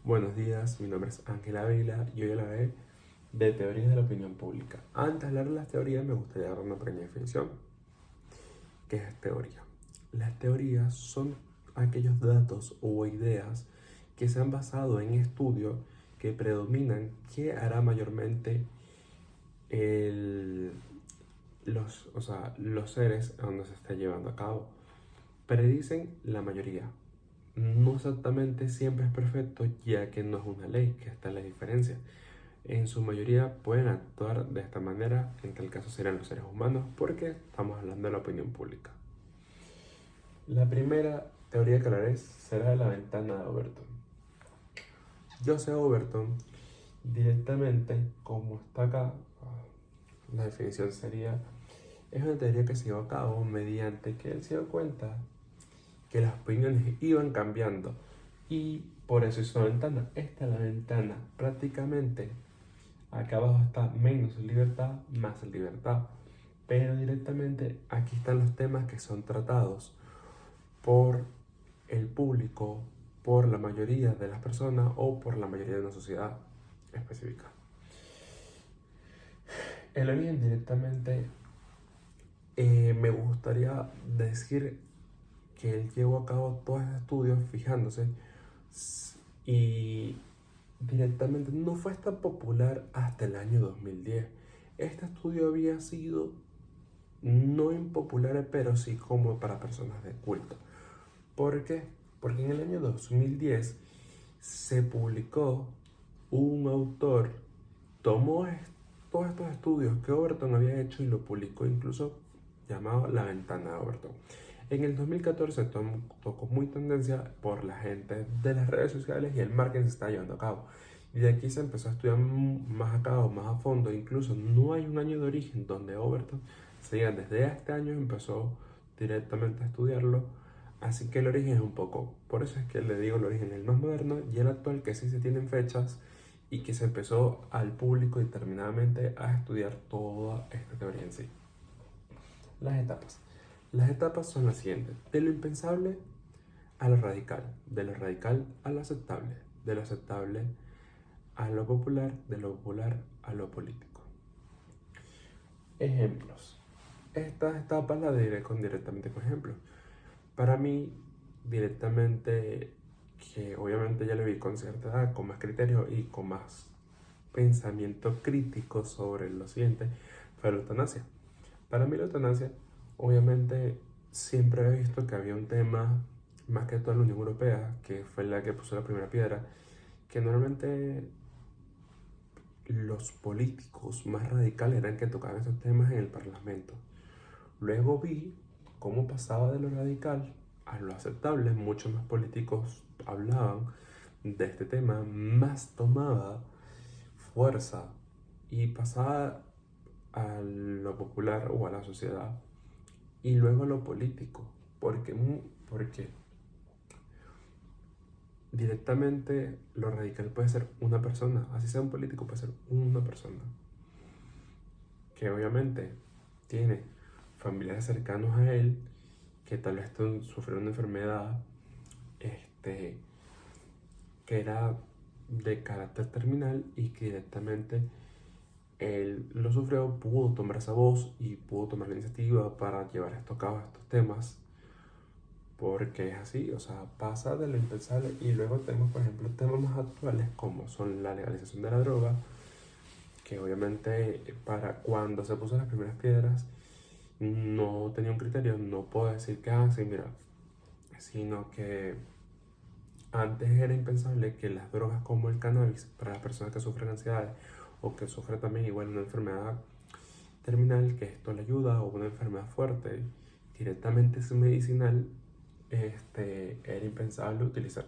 Buenos días, mi nombre es Ángela Ávila y hoy hablaré de teorías de la opinión pública. Antes de hablar de las teorías, me gustaría dar una pequeña definición. ¿Qué es teoría? Las teorías son aquellos datos o ideas que se han basado en estudios que predominan qué hará mayormente el, los seres donde se está llevando a cabo. Predicen la mayoría. No exactamente siempre es perfecto, ya que no es una ley, que está la diferencia. En su mayoría pueden actuar de esta manera, en tal caso serían los seres humanos, porque estamos hablando de la opinión pública. La primera teoría que hablaré será de la ventana de Overton. Joseph Overton, directamente, como está acá, la definición sería, es una teoría que se llevó a cabo mediante que él se dio cuenta que las opiniones iban cambiando y por eso hizo una ventana. Esta es la ventana, prácticamente acá abajo está menos libertad, más libertad. Pero directamente aquí están los temas que son tratados por el público, por la mayoría de las personas o por la mayoría de una sociedad específica. El origen directamente me gustaría decir que él llevó a cabo todos estos estudios fijándose y directamente no fue tan popular hasta el año 2010. Este estudio había sido no impopular, pero sí como para personas de culto. ¿Por qué? Porque en el año 2010 se publicó un autor, tomó todos estos estudios que Overton había hecho y lo publicó incluso llamado La Ventana de Overton. En el 2014 tocó muy tendencia por la gente de las redes sociales y el marketing se está llevando a cabo. Y de aquí se empezó a estudiar más a cabo, más a fondo. Incluso no hay un año de origen donde Overton se diga desde este año empezó directamente a estudiarlo. Así que el origen es un poco, por eso es que le digo el origen el más moderno y el actual que sí se tienen fechas y que se empezó al público determinadamente a estudiar toda esta teoría en sí. Las etapas. Las etapas son las siguientes: de lo impensable a lo radical, de lo radical a lo aceptable, de lo aceptable a lo popular, de lo popular a lo político. Ejemplos. Estas etapas las diré directamente con ejemplos. Para mí, directamente, que obviamente ya lo vi con cierta edad, con más criterio y con más pensamiento crítico sobre lo siguiente, fue la eutanasia. Para mí la eutanasia, obviamente, siempre he visto que había un tema, más que todo en la Unión Europea, que fue la que puso la primera piedra, que normalmente los políticos más radicales eran que tocaban esos temas en el Parlamento. Luego vi cómo pasaba de lo radical a lo aceptable, muchos más políticos hablaban de este tema, más tomaba fuerza y pasaba a lo popular o a la sociedad y luego a lo político, porque directamente lo radical puede ser una persona, así sea un político, puede ser una persona que obviamente tiene familiares cercanos a él que tal vez sufrieron una enfermedad este, que era de carácter terminal y que directamente él lo sufrió, pudo tomar esa voz y pudo tomar la iniciativa para llevar esto a cabo, estos temas, porque es así, o sea, pasa de lo impensable. Y luego tenemos, por ejemplo, temas más actuales como son la legalización de la droga, que obviamente para cuando se puso las primeras piedras no tenía un criterio, no puedo decir que, sí, mira, sino que antes era impensable que las drogas como el cannabis, para las personas que sufren ansiedades o que sufren también igual una enfermedad terminal, que esto le ayuda, o una enfermedad fuerte, directamente es medicinal, era impensable utilizar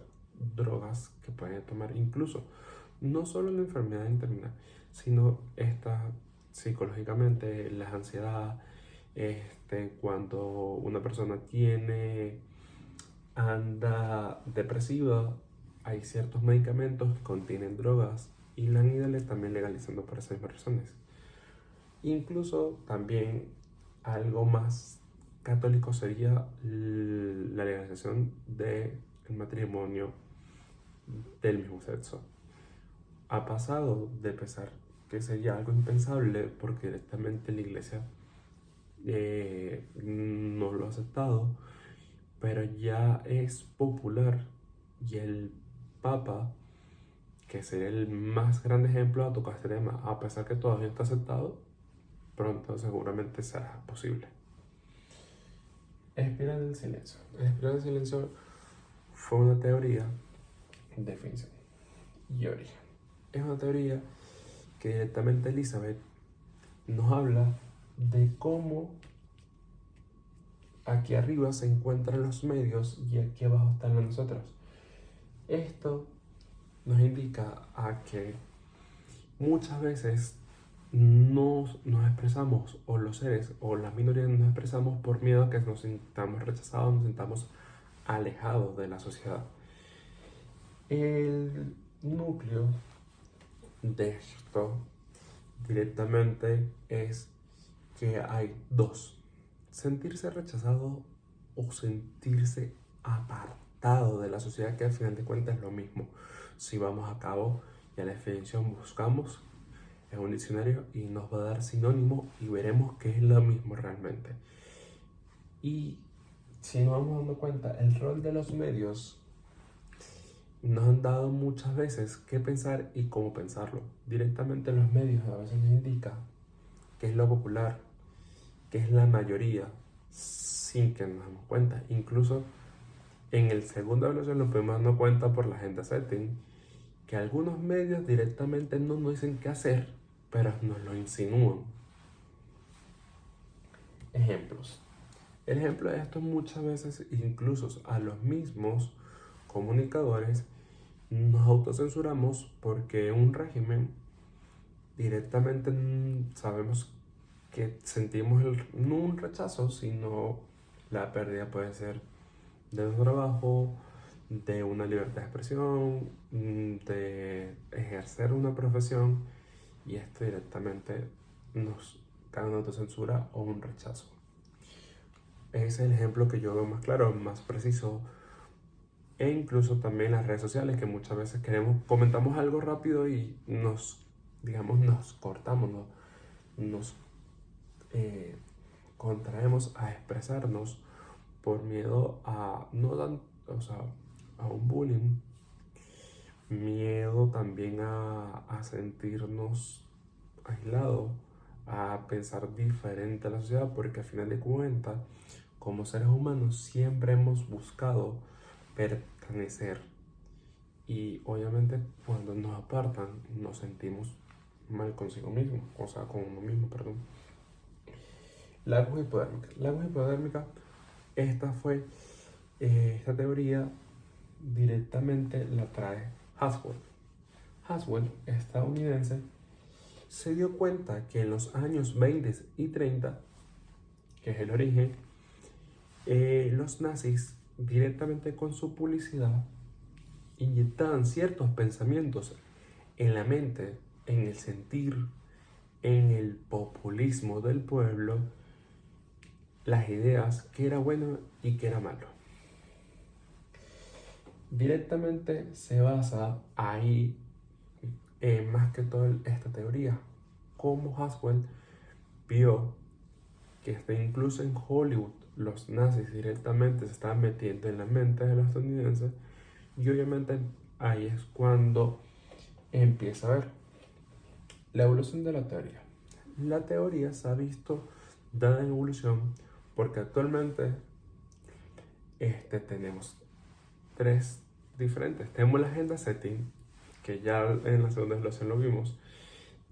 drogas que pueden tomar incluso, no solo la enfermedad terminal, sino esta psicológicamente, las ansiedades, cuando una persona anda depresiva, hay ciertos medicamentos que contienen drogas y la han ido también legalizando por esas razones. Incluso también algo más católico sería la legalización del matrimonio del mismo sexo. Ha pasado de pensar que sería algo impensable porque directamente la iglesia no lo ha aceptado, pero ya es popular y el Papa, que sería el más grande ejemplo, a tocar este tema, a pesar que todavía está aceptado, pronto seguramente será posible. Espiral del silencio. El espiral del silencio fue una teoría, definición y origen. Es una teoría que directamente Elizabeth nos habla de cómo aquí arriba se encuentran los medios y aquí abajo están los nosotros. Esto nos indica a que muchas veces nos expresamos, o los seres o las minorías nos expresamos por miedo a que nos sintamos rechazados, nos sintamos alejados de la sociedad. El núcleo de esto directamente es que hay dos: sentirse rechazado o sentirse apartado de la sociedad, que al final de cuentas es lo mismo. Si vamos a cabo y a la definición buscamos en un diccionario y nos va a dar sinónimo y veremos que es lo mismo realmente. Y si nos vamos dando cuenta, el rol de los medios nos han dado muchas veces qué pensar y cómo pensarlo. Directamente los medios a veces nos indican qué es lo popular, qué es la mayoría, sin que nos demos cuenta. Incluso en el segundo evaluación nos podemos darnos cuenta por la agenda setting que algunos medios directamente no nos dicen qué hacer, pero nos lo insinúan. Ejemplos. El ejemplo de esto muchas veces, incluso a los mismos comunicadores, nos autocensuramos porque un régimen directamente sabemos que sentimos no un rechazo, sino la pérdida puede ser de un trabajo, de una libertad de expresión, de ejercer una profesión, y esto directamente nos cae una autocensura o un rechazo. Ese es el ejemplo que yo veo más claro, más preciso. E incluso también las redes sociales, que muchas veces comentamos algo rápido y nos cortamos, nos contraemos a expresarnos por miedo a a un bullying, miedo también a sentirnos aislados, a pensar diferente a la sociedad, porque al final de cuentas, como seres humanos, siempre hemos buscado pertenecer. Y obviamente cuando nos apartan, nos sentimos mal consigo mismo, o sea, con uno mismo, perdón. La aguja hipodérmica. La aguja hipodérmica, esta teoría directamente la trae Haswell. Haswell, estadounidense, se dio cuenta que en los años 20 y 30, que es el origen, los nazis directamente con su publicidad inyectaban ciertos pensamientos en la mente, en el sentir, en el populismo del pueblo, las ideas, que era bueno y que era malo. Directamente se basa ahí más que todo esta teoría, como Haswell vio que incluso en Hollywood los nazis directamente se estaban metiendo en la mente de los estadounidenses, y obviamente ahí es cuando empieza a ver la evolución de la teoría. La teoría se ha visto dada en evolución porque actualmente tenemos tres diferentes. Tenemos la agenda setting, que ya en la segunda evaluación lo vimos.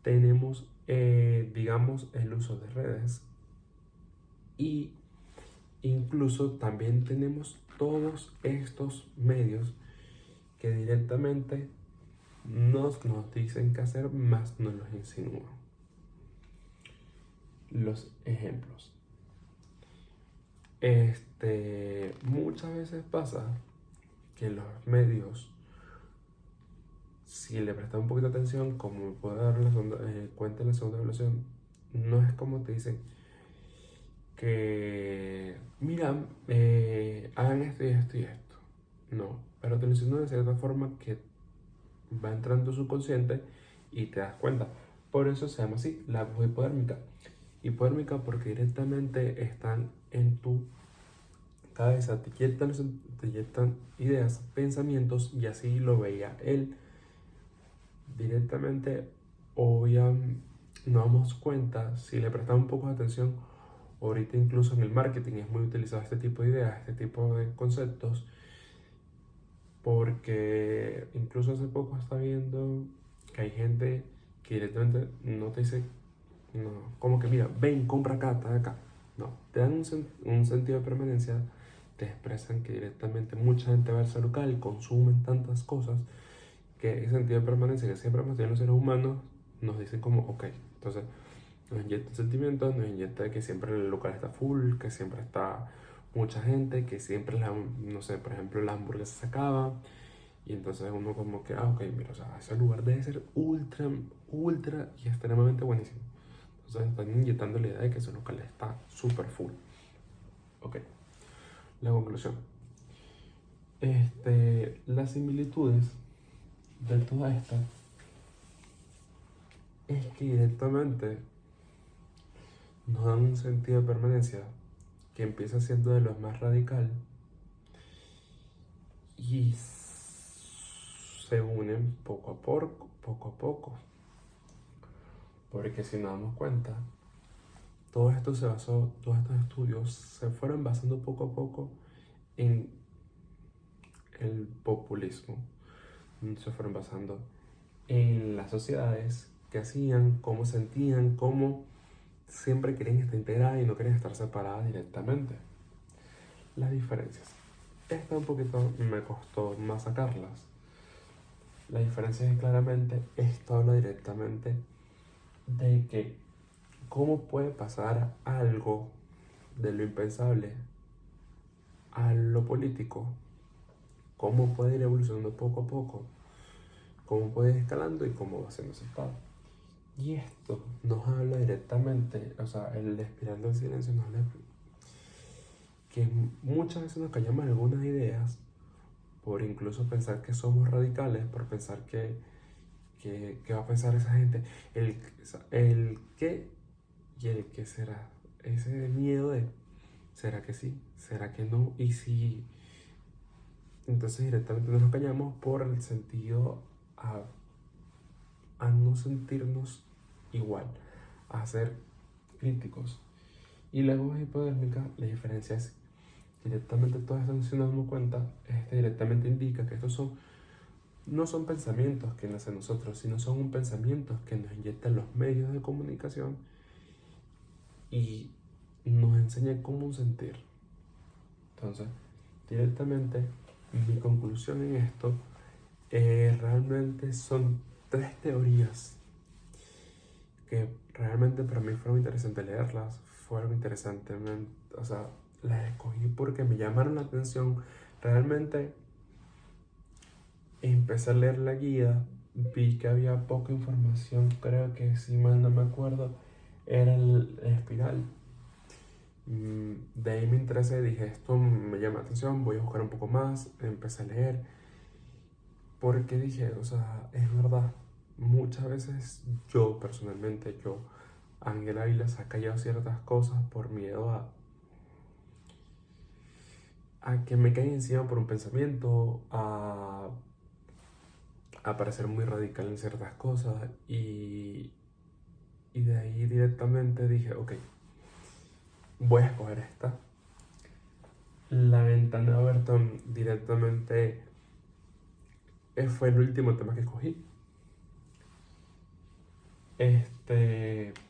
Tenemos, digamos, el uso de redes, y incluso también tenemos todos estos medios que directamente nos dicen qué hacer, más nos los insinúan. Los ejemplos. Muchas veces pasa que los medios, si le prestan un poquito de atención, como puede dar cuenta en la segunda evaluación, no es como te dicen que, mira, hagan esto y esto y esto. No, pero te lo insinúa de cierta forma que va entrando subconsciente y te das cuenta. Por eso se llama así, la voz hipodérmica. Hipodérmica porque directamente están en tu cabeza, te inyectan ideas, pensamientos, y así lo veía él directamente. Obviamente nos damos cuenta, si le prestamos un poco de atención, ahorita incluso en el marketing es muy utilizado este tipo de ideas, este tipo de conceptos, porque incluso hace poco está viendo que hay gente que directamente no te dice, no, como que mira, ven, compra acá, está acá. No, te dan un sentido de permanencia, te expresan que directamente mucha gente va al local, consumen tantas cosas, que ese sentido de permanencia que siempre hemos tenido los seres humanos, nos dicen como, ok, entonces nos inyecta sentimientos, nos inyecta que siempre el local está full, que siempre está mucha gente, que siempre, no sé, por ejemplo, la hamburguesa se acaba, y entonces uno como que, ok, mira, o sea, ese lugar debe ser ultra, ultra y extremadamente buenísimo. Entonces están inyectando la idea de que ese local está súper full. Ok, la conclusión. Las similitudes de toda esta es que directamente nos dan un sentido de permanencia que empieza siendo de los más radical y se unen poco a poco, poco a poco. Porque si nos damos cuenta, todo esto se basó, todos estos estudios se fueron basando poco a poco en el populismo. Se fueron basando en las sociedades que hacían, cómo sentían, cómo siempre querían estar integradas y no querían estar separadas directamente. Las diferencias. Esta un poquito me costó más sacarlas. La diferencia es que claramente esto habla directamente de que cómo puede pasar algo de lo impensable a lo político, cómo puede ir evolucionando poco a poco, cómo puede ir escalando y cómo va siendo aceptado. Y esto nos habla directamente, o sea, el espiral del silencio nos habla que muchas veces nos callamos algunas ideas por incluso pensar que somos radicales, por pensar que va a pensar esa gente, el qué y el qué será, ese miedo de, ¿será que sí? ¿Será que no? Y si, entonces directamente nos callamos por el sentido a no sentirnos igual, a ser críticos. Y la voz hipodérmica, la diferencia es directamente todas estas, si nos damos cuenta, directamente indica que estos no son pensamientos que nacen nosotros, sino son pensamientos que nos inyectan los medios de comunicación y nos enseñan cómo sentir. Entonces, directamente, mi conclusión en esto realmente son 3 teorías que realmente para mí fueron interesantes leerlas, fueron interesantes, o sea, las escogí porque me llamaron la atención. Realmente empecé a leer la guía, vi que había poca información, creo que si mal no me acuerdo, era el espiral. De ahí me interesé, dije, esto me llama la atención, voy a buscar un poco más, empecé a leer, porque dije, o sea, es verdad, muchas veces yo personalmente, Ángel Ávila, se ha callado ciertas cosas por miedo a que me caigan encima por un pensamiento, a parecer muy radical en ciertas cosas, y de ahí directamente dije, ok, voy a escoger esta. La ventana de Overton directamente fue el último tema que escogí.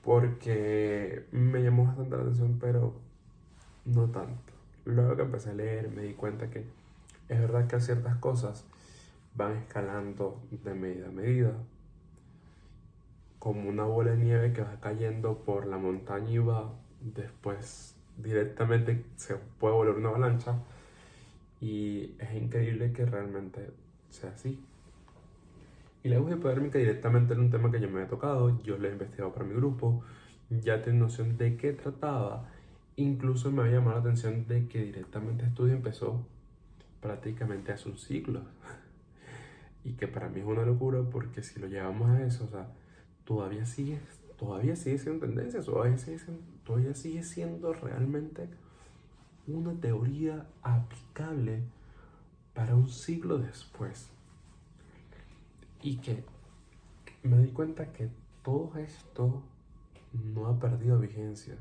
Porque me llamó bastante la atención, pero no tanto. Luego que empecé a leer me di cuenta que es verdad que ciertas cosas van escalando de medida a medida, como una bola de nieve que va cayendo por la montaña y va después directamente se puede volver una avalancha, y es increíble que realmente sea así. Y la luz hipodérmica directamente era un tema que yo me había tocado, yo lo he investigado para mi grupo, ya tenía noción de qué trataba, incluso me había llamado la atención de que directamente el estudio empezó prácticamente hace un siglo. Y que para mí es una locura porque si lo llevamos a eso, o sea, todavía sigue siendo tendencia, todavía sigue siendo realmente una teoría aplicable para un siglo después. Y que me di cuenta que todo esto no ha perdido vigencia.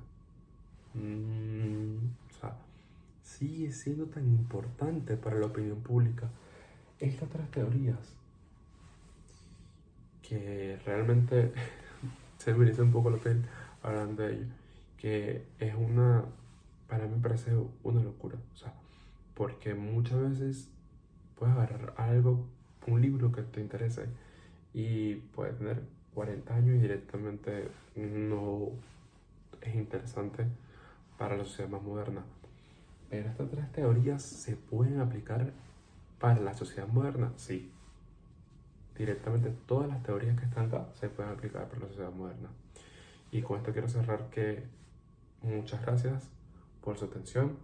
O sea, sigue siendo tan importante para la opinión pública. Estas tres teorías que realmente se me eriza un poco la piel hablando de ello, que es para mí parece una locura, o sea, porque muchas veces puedes agarrar algo, un libro que te interese y puede tener 40 años y directamente no es interesante para la sociedad más moderna. Pero estas tres teorías se pueden aplicar para la sociedad moderna, sí. Directamente todas las teorías que están acá se pueden aplicar para la sociedad moderna. Y con esto quiero cerrar que muchas gracias por su atención.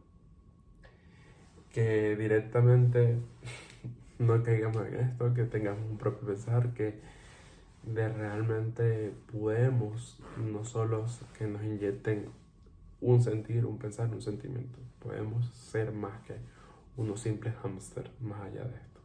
Que directamente no caigamos en esto, que tengamos un propio pensar, que de realmente podemos no solo que nos inyecten un sentir, un pensar, un sentimiento. Podemos ser más que unos simples hámster más allá de esto.